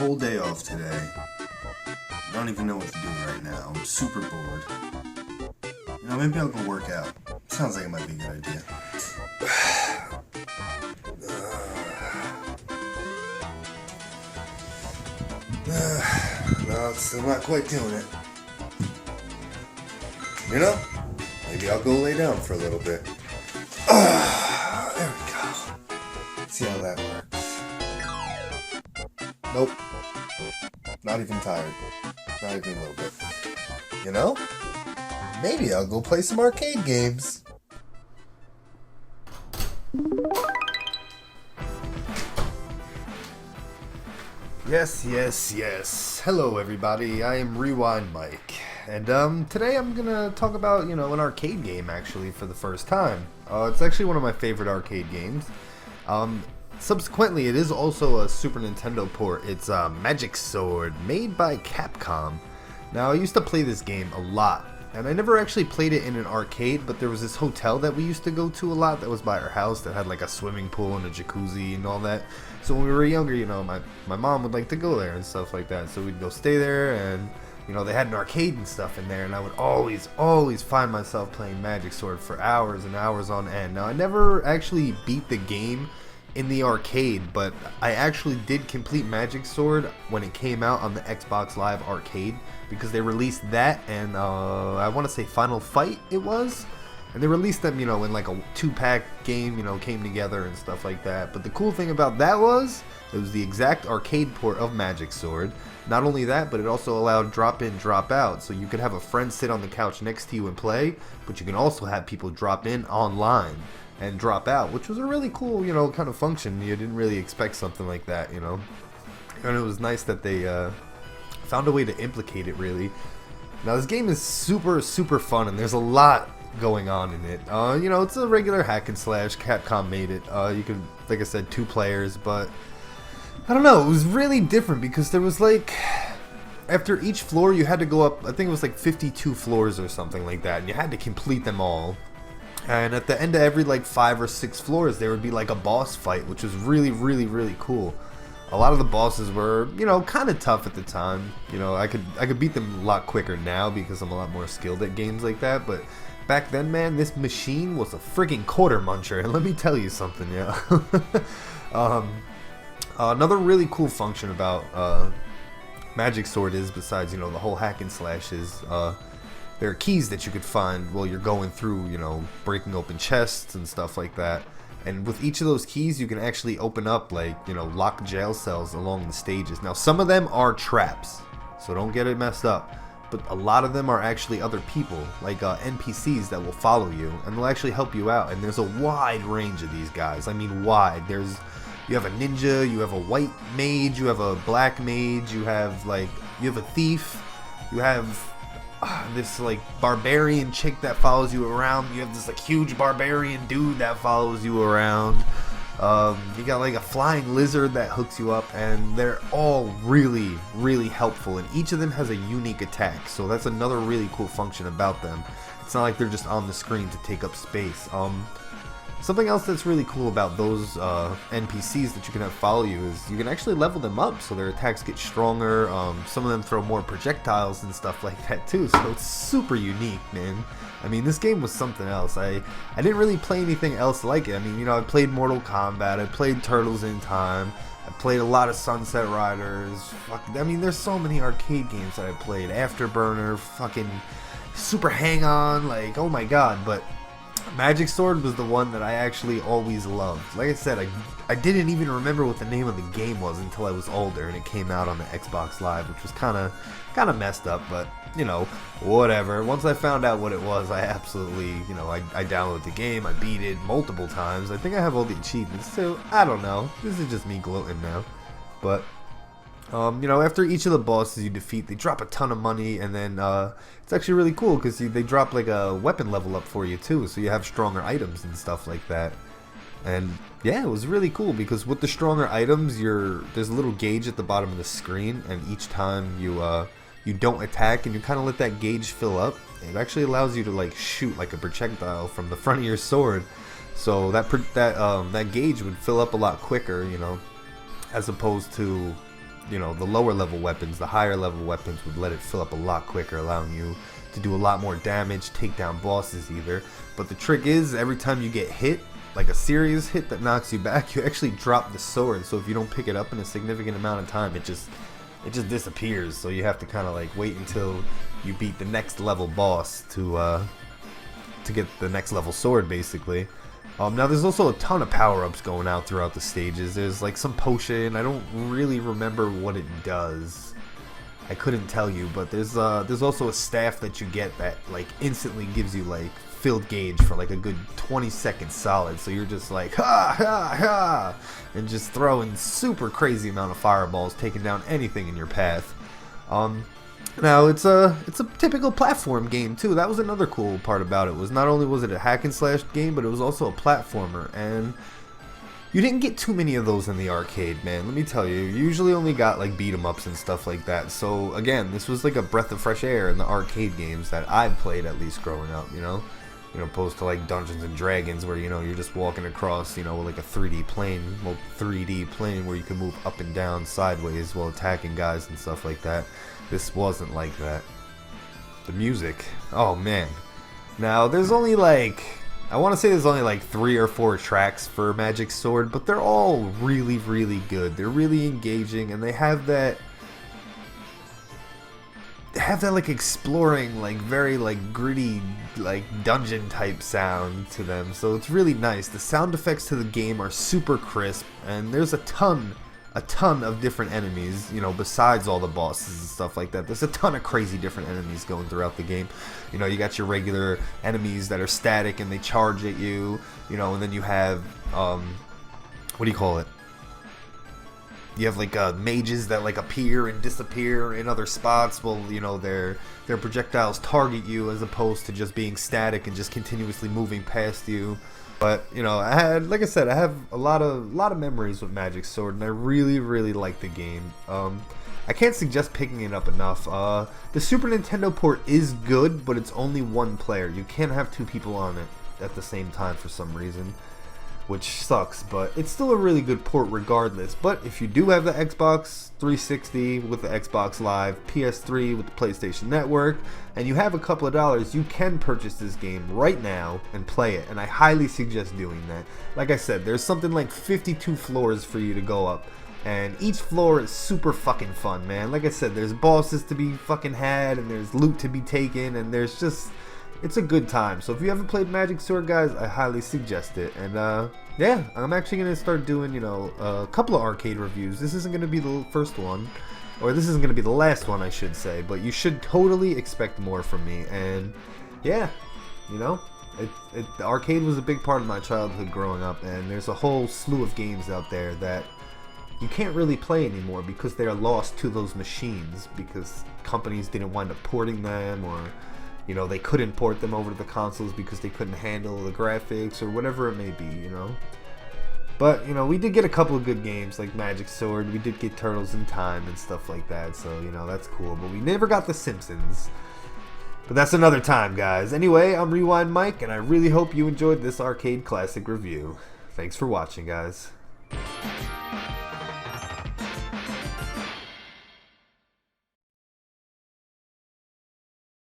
whole day off today. I don't even know what to do right now. I'm super bored. Maybe I'll go work out. Sounds like it might be a good idea. No, it's still not quite doing it. Maybe I'll go lay down for a little bit. There we go. See how that works. Nope. Not even tired. Not even a little bit. Maybe I'll go play some arcade games. Yes. Hello everybody, I am Rewind Mike. And today I'm gonna talk about, an arcade game actually for the first time. It's actually one of my favorite arcade games. Subsequently, it is also a Super Nintendo port. It's Magic Sword, made by Capcom. Now, I used to play this game a lot, and I never actually played it in an arcade, but there was this hotel that we used to go to a lot that was by our house that had like a swimming pool and a jacuzzi and all that. So when we were younger, my mom would like to go there and stuff like that. So we'd go stay there, and they had an arcade and stuff in there, and I would always find myself playing Magic Sword for hours and hours on end. Now, I never actually beat the game in the arcade, but I actually did complete Magic Sword when it came out on the Xbox Live Arcade, because they released that and I want to say Final Fight it was, and they released them in like a 2-pack game, came together and stuff like that. But the cool thing about that was it was the exact arcade port of Magic Sword. Not only that, but it also allowed drop in, drop out, so you could have a friend sit on the couch next to you and play, but you can also have people drop in online and drop out, which was a really cool, kind of function. You didn't really expect something like that, and it was nice that they found a way to implicate it, really. Now, this game is super fun, and there's a lot going on in it. It's a regular hack and slash. Capcom made it. You could, like I said, 2 players, but I don't know, it was really different because there was like, after each floor you had to go up, I think it was like 52 floors or something like that, and you had to complete them all. And at the end of every like 5 or 6 floors, there would be like a boss fight, which was really cool. A lot of the bosses were, kind of tough at the time. I could beat them a lot quicker now because I'm a lot more skilled at games like that. But back then, man, this machine was a freaking quarter muncher, and let me tell you something, yeah. Another really cool function about Magic Sword is, besides the whole hack and slash, is there are keys that you could find while you're going through, breaking open chests and stuff like that. And with each of those keys, you can actually open up, like, locked jail cells along the stages. Now, some of them are traps, so don't get it messed up. But a lot of them are actually other people, like NPCs that will follow you, and they'll actually help you out. And there's a wide range of these guys. I mean, wide. You have a ninja, you have a white mage, you have a black mage, you have a thief, you have this like barbarian chick that follows you around. You have this like huge barbarian dude that follows you around. You got like a flying lizard that hooks you up, and they're all really helpful, and each of them has a unique attack, so that's another really cool function about them. It's not like they're just on the screen to take up space. Something else that's really cool about those NPCs that you can have follow you is you can actually level them up so their attacks get stronger. Some of them throw more projectiles and stuff like that too, so it's super unique, man. I mean, this game was something else. I didn't really play anything else like it. I mean, I played Mortal Kombat, I played Turtles in Time, I played a lot of Sunset Riders. There's so many arcade games that I played. Afterburner, fucking Super Hang-On, like, oh my god, but Magic Sword was the one that I actually always loved. Like I said, I didn't even remember what the name of the game was until I was older, and it came out on the Xbox Live, which was kind of messed up, but whatever. Once I found out what it was, I absolutely, I downloaded the game, I beat it multiple times. I think I have all the achievements, so I don't know. This is just me gloating now. But after each of the bosses you defeat, they drop a ton of money, and then it's actually really cool because they drop like a weapon level up for you too, so you have stronger items and stuff like that. And yeah, it was really cool because with the stronger items, there's a little gauge at the bottom of the screen, and each time you don't attack and you kind of let that gauge fill up, it actually allows you to like shoot like a projectile from the front of your sword. So that gauge would fill up a lot quicker, as opposed to you know, the lower level weapons, the higher level weapons would let it fill up a lot quicker, allowing you to do a lot more damage, take down bosses either. But the trick is, every time you get hit, like a serious hit that knocks you back, you actually drop the sword. So if you don't pick it up in a significant amount of time, it just disappears. So you have to kind of like wait until you beat the next level boss to get the next level sword, basically. Now there's also a ton of power-ups going out throughout the stages. There's like some potion. I don't really remember what it does. I couldn't tell you, but there's also a staff that you get that like instantly gives you like filled gauge for like a good 20 seconds solid. So you're just like ha ha ha, and just throwing super crazy amount of fireballs, taking down anything in your path. Now it's a typical platform game too. That was another cool part about it. Was not only was it a hack and slash game, but it was also a platformer, and you didn't get too many of those in the arcade, man. Let me tell you, you usually only got like beat 'em ups and stuff like that. So again, this was like a breath of fresh air in the arcade games that I've played, at least growing up, you know, opposed to like Dungeons and Dragons, where, you know, you're just walking across, you know, like a 3D plane, well, 3D plane where you can move up and down sideways while attacking guys and stuff like that. This wasn't like that. The music, oh man. Now there's only like, I want to say there's only like 3 or 4 tracks for Magic Sword, but they're all really, really good. They're really engaging, and they have that like exploring, like very like gritty, like dungeon type sound to them. So it's really nice. The sound effects to the game are super crisp, and there's a ton of different enemies, you know, besides all the bosses and stuff like that. There's a ton of crazy different enemies going throughout the game. You know, you got your regular enemies that are static and they charge at you, you know, and then you have what do you call it? You have like mages that like appear and disappear in other spots. Well, you know, their projectiles target you as opposed to just being static and just continuously moving past you. But, you know, like I said, I have a lot of memories with Magic Sword, and I really, really like the game. I can't suggest picking it up enough. The Super Nintendo port is good, but it's only one player. You can't have 2 people on it at the same time for some reason, which sucks, but it's still a really good port regardless. But if you do have the Xbox 360 with the Xbox Live, PS3 with the PlayStation Network, and you have a couple of dollars, you can purchase this game right now and play it, and I highly suggest doing that. Like I said, there's something like 52 floors for you to go up, and each floor is super fucking fun, man. Like I said, there's bosses to be fucking had, and there's loot to be taken, and there's just, it's a good time. So if you haven't played Magic Sword, guys, I highly suggest it. And yeah, I'm actually gonna start doing, you know, a couple of arcade reviews. This isn't gonna be the first one, or this isn't gonna be the last one, I should say, but you should totally expect more from me. And yeah, you know, the arcade was a big part of my childhood growing up, and there's a whole slew of games out there that you can't really play anymore because they are lost to those machines, because companies didn't wind up porting them, or, you know, they couldn't port them over to the consoles because they couldn't handle the graphics or whatever it may be, you know. But, you know, we did get a couple of good games like Magic Sword. We did get Turtles in Time and stuff like that, so, you know, that's cool. But we never got The Simpsons. But that's another time, guys. Anyway, I'm Rewind Mike, and I really hope you enjoyed this arcade classic review. Thanks for watching, guys.